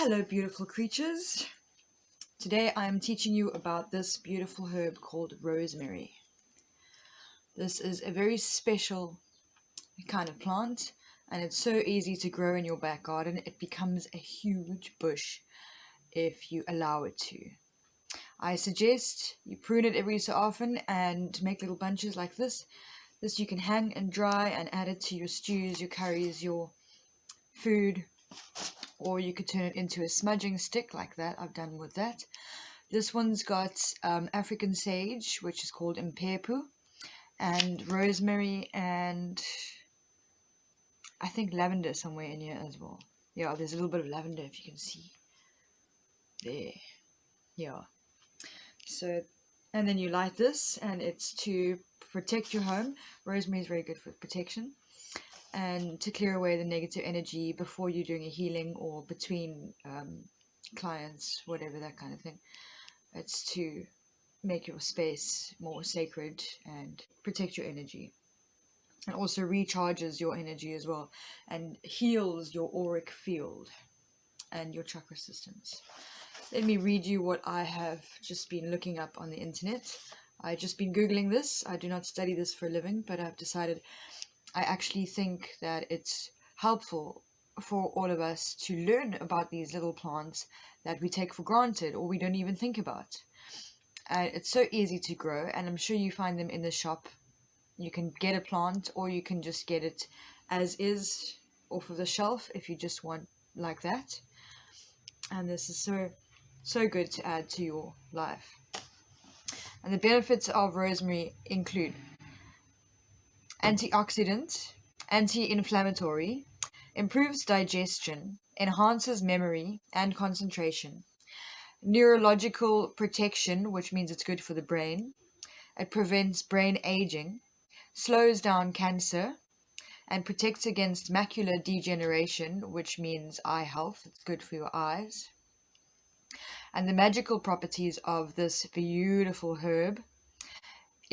Hello, beautiful creatures. Today I am teaching you about this beautiful herb called rosemary. This is a very special kind of plant, and it's so easy to grow in your back garden. It becomes a huge bush if you allow it to. I suggest you prune it every so often and make little bunches like this. This you can hang and dry and add it to your stews, your curries, your food, or you could turn it into a smudging stick like that. I've done with that. This one's got African sage, which is called impepu, and rosemary, and I think lavender somewhere in here as well. Yeah, there's a little bit of lavender if you can see. There. Yeah. So, and then you light this, and it's to protect your home. Rosemary is very good for protection and to clear away the negative energy before you're doing a healing or between clients, whatever, that kind of thing. It's to make your space more sacred and protect your energy. And also recharges your energy as well and heals your auric field and your chakra systems. Let me read you what I have just been looking up on the internet. I've just been Googling this. I do not study this for a living, but I've decided I actually think that it's helpful for all of us to learn about these little plants that we take for granted or we don't even think about. It's so easy to grow, and I'm sure you find them in the shop. You can get a plant, or you can just get it as is off of the shelf if you just want like that. And this is so good to add to your life. And the benefits of rosemary include antioxidant, anti-inflammatory, improves digestion, enhances memory and concentration, neurological protection, which means it's good for the brain. It prevents brain aging, slows down cancer, and protects against macular degeneration, which means eye health. It's good for your eyes. And the magical properties of this beautiful herb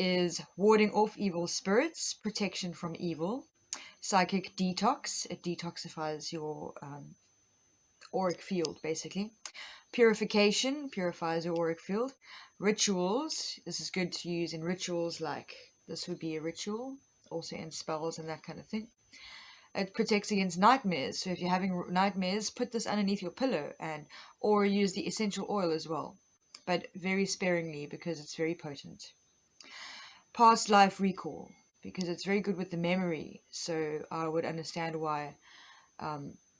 is warding off evil spirits, protection from evil, psychic detox, it detoxifies your auric field basically, purification, purifies your auric field, rituals, this is good to use in rituals, like this would be a ritual, also in spells and that kind of thing. It protects against nightmares, so if you're having nightmares, put this underneath your pillow, and or use the essential oil as well, but very sparingly because it's very potent. Past life recall, because it's very good with the memory, so I would understand why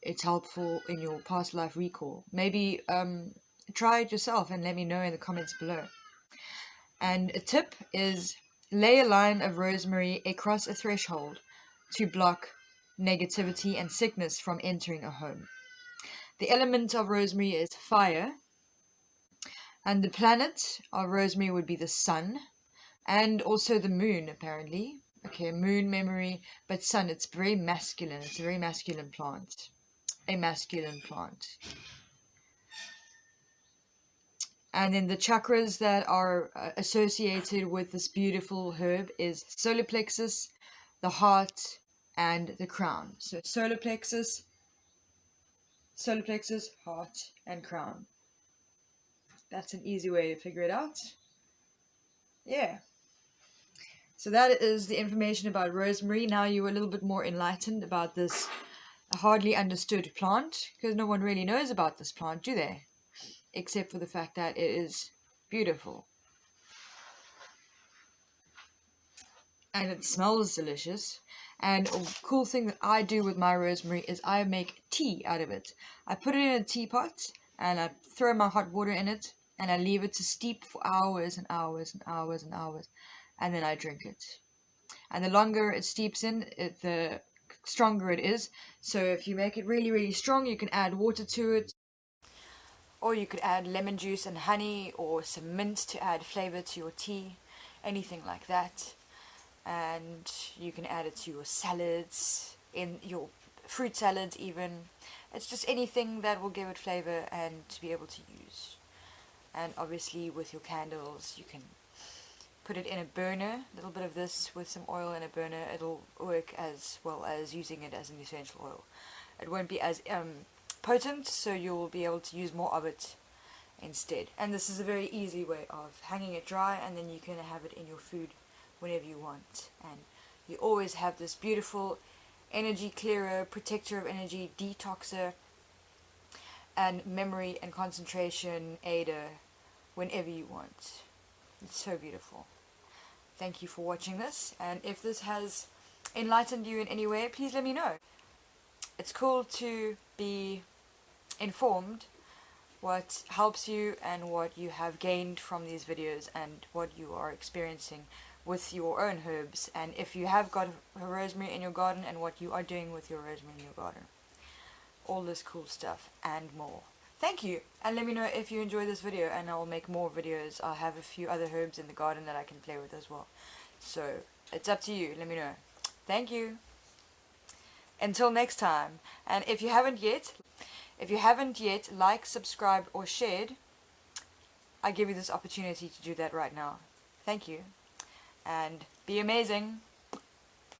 it's helpful in your past life recall. Maybe try it yourself and let me know in the comments below. And a tip is lay a line of rosemary across a threshold to block negativity and sickness from entering a home. The element of rosemary is fire, and the planet of rosemary would be the sun, and also the moon, apparently. Okay, moon memory, but sun, it's very masculine. It's a very masculine plant. A masculine plant. And then the chakras that are associated with this beautiful herb is solar plexus, the heart, and the crown. So solar plexus, heart, and crown. That's an easy way to figure it out. Yeah. So that is the information about rosemary. Now you're a little bit more enlightened about this hardly understood plant, because no one really knows about this plant, do they? Except for the fact that it is beautiful. And it smells delicious. And a cool thing that I do with my rosemary is I make tea out of it. I put it in a teapot and I throw my hot water in it and I leave it to steep for hours and hours and hours and hours, and then I drink it. And the longer it steeps in, the stronger it is. So if you make it really, really strong, you can add water to it. Or you could add lemon juice and honey or some mint to add flavor to your tea. Anything like that. And you can add it to your salads, in your fruit salads even. It's just anything that will give it flavor and to be able to use. And obviously with your candles, you can put it in a burner, a little bit of this with some oil in a burner. It'll work as well as using it as an essential oil. It won't be as potent, so you'll be able to use more of it instead. And this is a very easy way of hanging it dry, and then you can have it in your food whenever you want. And you always have this beautiful energy clearer, protector of energy, detoxer, and memory and concentration aider whenever you want. It's so beautiful. Thank you for watching this, and if this has enlightened you in any way, please let me know. It's cool to be informed what helps you and what you have gained from these videos and what you are experiencing with your own herbs, and if you have got rosemary in your garden and what you are doing with your rosemary in your garden. All this cool stuff and more. Thank you, and let me know if you enjoyed this video, and I will make more videos. I'll have a few other herbs in the garden that I can play with as well. So it's up to you. Let me know. Thank you. Until next time. And if you haven't yet liked, subscribed, or shared, I give you this opportunity to do that right now. Thank you. And be amazing.